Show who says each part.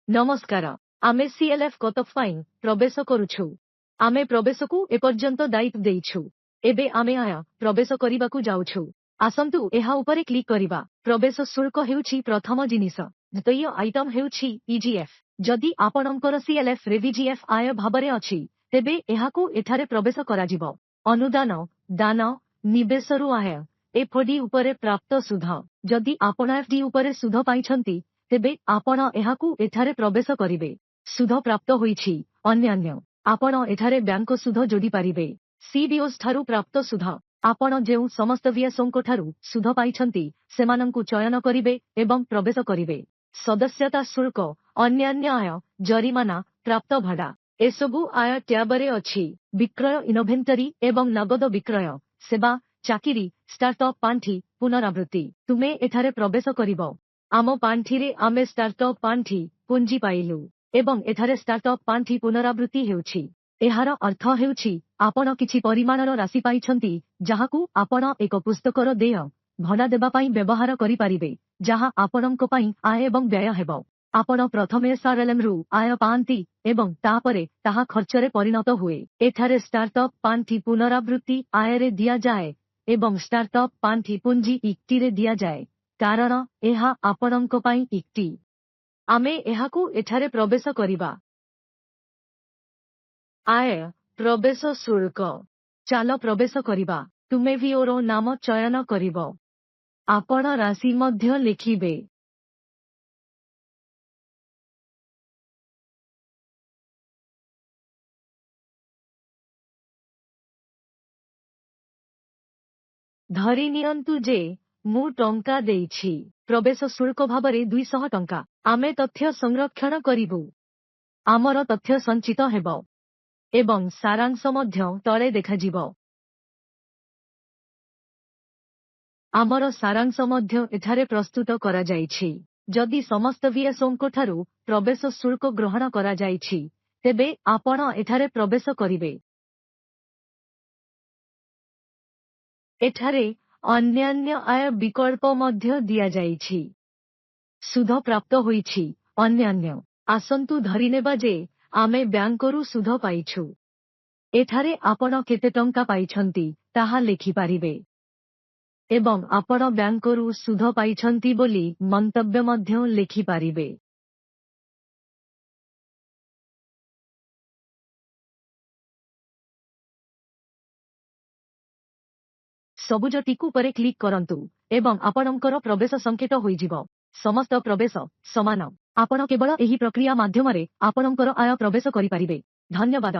Speaker 1: नमस्कार आमे CLF cutoff पाई प्रवेश करुछु आमे प्रवेश को एपर्यंत दायित्व देइछु एबे आमे आया प्रवेश करिबाकू जाउछु आसंतु एहा उपरे क्लिक करिबा प्रवेश शुल्क हेउछि प्रथम जिनिस द्वितीय आइटम हेउछि ईजीएफ जदि आपणकर सीएलएफ रे वीजीएफ आय भाबरे अछि तेबे एहाकू एठारे प्रवेश कराजिबो अनुदान दान निवेशरु आय एफडी उपरे प्राप्त सुध जदि आपण एफडी उपरे सुध पाइछंती तेबे आपण एहाकू एठारे प्रवेश करिवे सुध प्राप्त होईछि अन्यान्य आपण एठारे बैंक सुध जोडी पारिबे सीडीओस ठारू प्राप्त सुध आपण जेउ समस्त वीएसओंको ठारू सुध पाइछंती सेमानंकु चयन करिवे एवं प्रवेश करिवे सदस्यता शुल्क अन्यान्य आय जरिमाना प्राप्त भड़ा एसबु आय ट्याबरे अछि विक्रय इनोभेंटरी एवं नगद विक्रय सेवा चाकिरी स्टार्टअप पांठी पुनरावृत्ति तुमे एठारे प्रवेश करिवो आम पांठी रे आमे स्टार्टअप पांठी पुंजी पाइलु एवं एठारे स्टार्टअप पांठी पुनरावृत्ति हेउछि एहार अर्थ हेउछि आपण किछि परिमाणर राशि पाइछंती जाहाकू आपण एक पुस्तकर देय भड़ा देबा पई व्यवहार करि पारिबे जाहा आपणक पई आय एवं व्यय हेबो आपण प्रथमे एसआरएलएम रु आय पांती एवं तापरे ताहा खर्चरे परिणत हुए एठारे स्टार्टअप पांठी पुनरावृत्ति आय रे दिया जाए एवं स्टार्टअप पांठी पुंजी इक्टी रे दिया जाए कारण एहा आपणक पई इक्टी आमे एहाकू एठारे प्रवेश करिबा आय प्रवेश शुल्क चालो प्रवेश करिबा तुमे वीओरो नाम चयन करिबो आपण राशि मध्य लिखिबे धरि नियंतु जे मु टंका देइछि प्रवेश शुल्क भाबरे 200 टंका आमे तथ्य संरक्षण करिबु आमर तथ्य संचित हेबो एवं सारांश मध्य तळे देखाजिबो आमर सारांश मध्य एठारे प्रस्तुत करा जाइछि जदि समस्त वीएसओंको ठारू प्रवेश शुल्क ग्रहण करा जाइछि तेबे आपण एठारे प्रवेश करिवे एठारे अन्यान्य आय विकल्प मध्य दिया जाइछि सुध प्राप्त होईछि अन्यान्य आसंतु धरिनेबा जे आमे बैंकरू सुध पाइछु एठारे आपण केते टंका पाइछंती ताहा लेखि पारिबे एवं आपण बैंकरू सुध पाइछंती बोली मंतव्य मध्य लेखि पारिबे सबुज टिकु परे क्लिक करंतु एवं आपणकर प्रवेश संकेत होइजिबो समस्त प्रवेश समान आपण केवल एही प्रक्रिया माध्यमरे आपणकर आय प्रवेश करि पारिबे धन्यवाद।